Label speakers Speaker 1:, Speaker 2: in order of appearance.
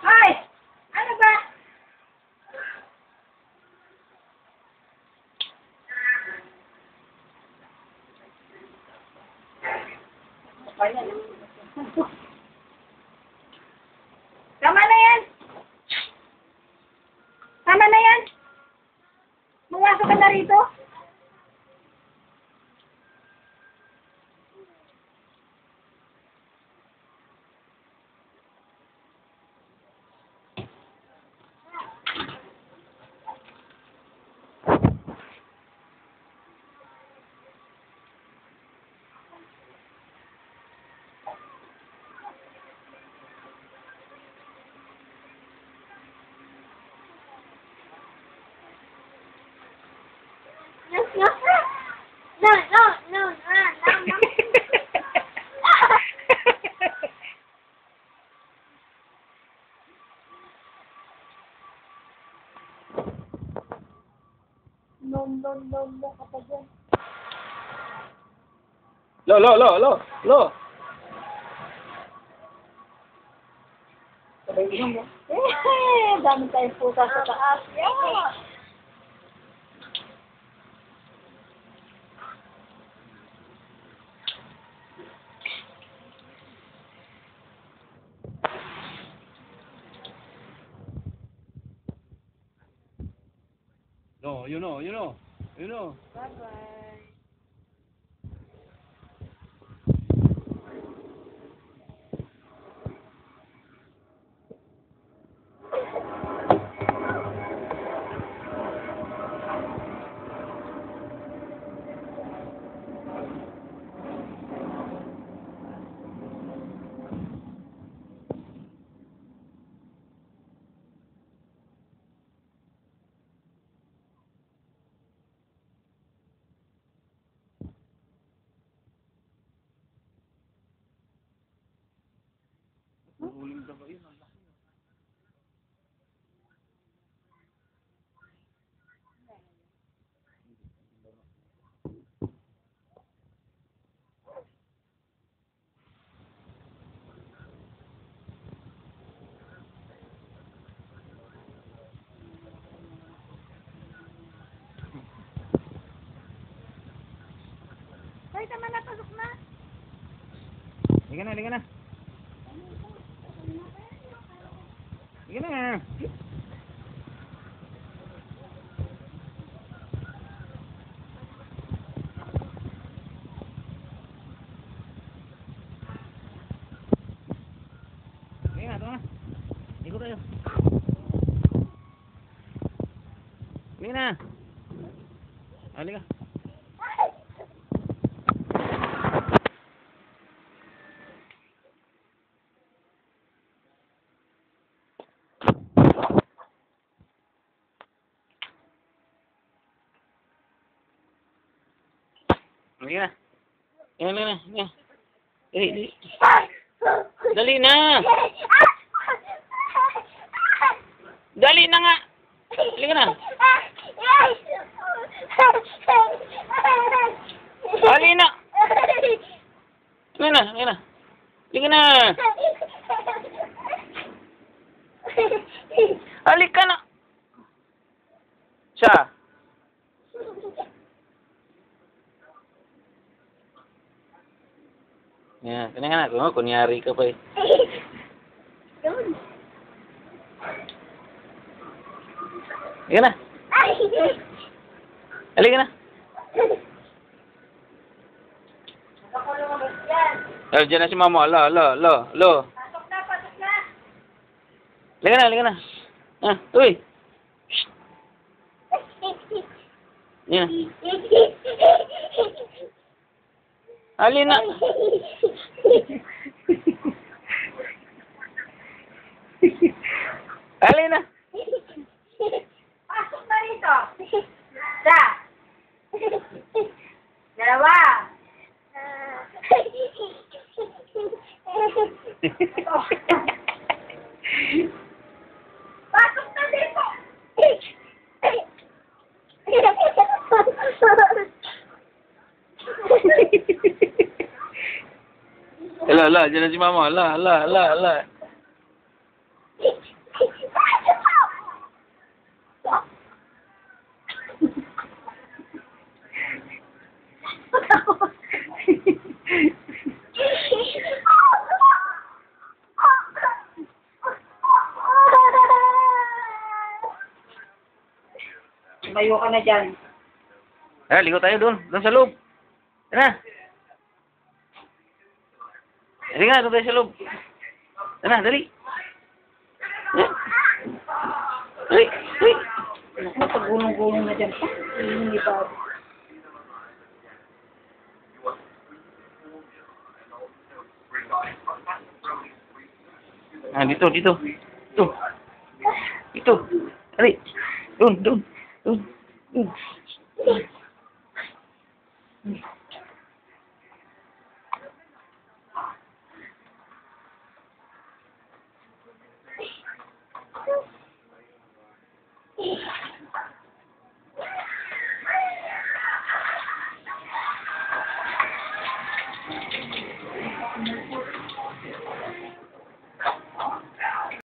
Speaker 1: Ay! Ano ba? Tama na yan! Tama na yan! Pumasok ka na rito? No. No ka pa dyan.
Speaker 2: Lo.
Speaker 1: Sabay inom mo. Dami tayong puta sa taas. Yeah.
Speaker 2: No, you know.
Speaker 1: Bye-bye.
Speaker 2: Huling ka ba yun?
Speaker 1: Ay, tama na, pasok na.
Speaker 2: Liga na. Liga na. Liga na, ikut tayo. Liga na. Liga. Liga na. Liga. Dali na. Dali na nga. Liga na. Dali na. Liga na. Liga na. Halika na. Siya. Ya, kena nak kunyari ka pa eh. Halika na. Halika na. Diyan na si mama. Lo.
Speaker 1: Pasok na.
Speaker 2: Halika na. Uy. Yan. Halina. Halina.
Speaker 1: Pasok na rito. Isa. Dalawa. Pasok na dito.
Speaker 2: Ala, dyan na si mama. Ala.
Speaker 1: Mayo ka na dyan.
Speaker 2: Ligo tayo doon. Doon sa loob. Tara. Dali nga, doon tayo sa loob. Tara, dali. Dali.
Speaker 1: Naku, pag-gulong-gulong na dyan pa. Hindi pa.
Speaker 2: Dito. Dito. Dali. Doon.